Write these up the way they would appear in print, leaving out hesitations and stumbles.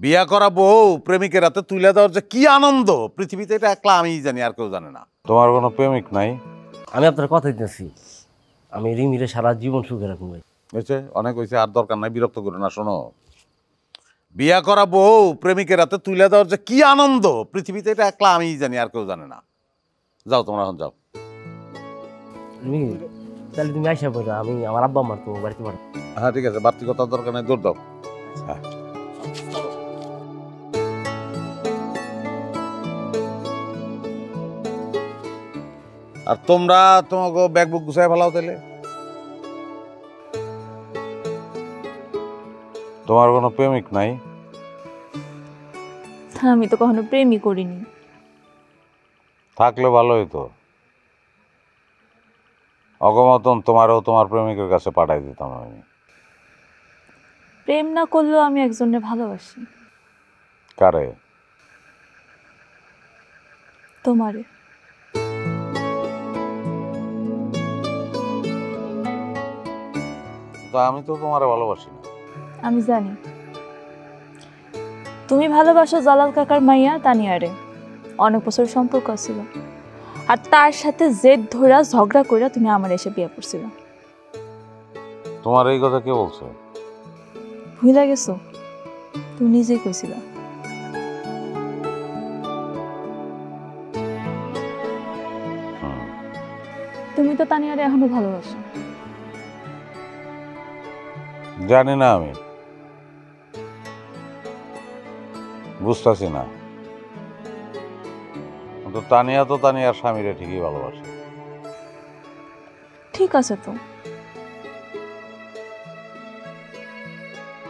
বিয়া করা বউ প্রেমিকের হাতে তুলে দেওয়ার যে কি আনন্দ পৃথিবীতে, এটা একলা আমিই জানি, আর কেউ জানে না। তোমার কোনো প্রেমিক নাই? আমি আপনার কথা দিতেছি, আমি রিমিরে সারা জীবন সুখে রাখবো। হয়েছে, অনেক হয়েছে, আর দরকার নাই, বিরক্ত করো না। শোনো, বিয়া করা বউ প্রেমিকের হাতে তুলে দেওয়ার যে কি আনন্দ পৃথিবীতে, এটা একলা আমিই জানি, আর কেউ জানে না। যাও তোমরা এখন যাও। রিমি, তাহলে তুমি আইসা পড়ো, আমি আমার আব্বা আমার তো বাড়িতে পাঠাবো। হ্যাঁ ঠিক আছে, বাড়তি কথার দরকার নেই, দৌড় দাও। হ্যাঁ। আর তোমরা তোমাকে ব্যাগ বুক গুছাই ফেলাও তাহলে। তোমার কোনো প্রেমিক নাই? আমি তো কখনো প্রেমই করিনি। থাকলে ভালো হইতো, অগমতন তোমারও তোমার প্রেমিকের কাছে পাঠাই দিতাম আমি। প্রেম না করলেও আমি একজনের ভালোবাসি। কারে? তোমারে। তা আমি তো তোমারে ভালোবাসি না। আমি জানি তুমি ভালোবাসো জালাল কাকার মাইয়া তানিয়ারে, অনেক বছর সম্পর্ক ছিল, আর তার সাথে জেদ ধরা ঝগড়া করে তুমি আমার এসে বিয়ে করছিল। তোমার এই কথা কে বলছে? ভুলে গেছো? তুমি নিজেই কইছিল। তুমি তো তানিয়ারে এখনো ভালোবাসো। জানি না, আমি বুঝতেছি না। তো তানিয়া তো তানিয়ার স্বামীরে ঠিকই ভালোবাসে। ঠিক আছে তো,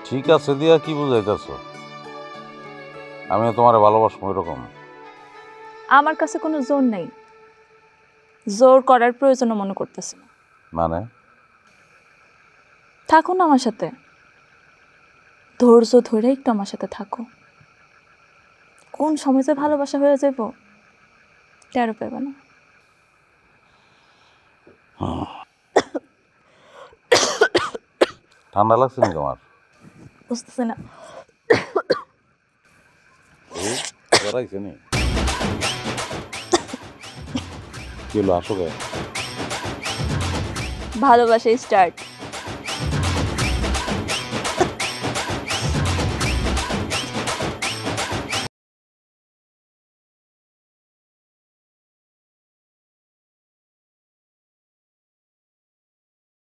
ঠিক আছে দিয়া কি বুঝাইতেছ? আমিও তোমারে ভালোবাসবো এরকম? আমার কাছে কোনো জোর নেই, জোর করার প্রয়োজন মনে করতেছি না। মানে? থাকো না আমার সাথে, ধৈর্য ধরে একটু আমার সাথে থাকো। কোন সময় যে ভালোবাসা হয়ে যাব টেরও পাবে না। ঠান্ডা লাগছে নি তোমার? বুঝতেছি না। কি হলো, আসো গে? ভালোবাসা স্টার্ট।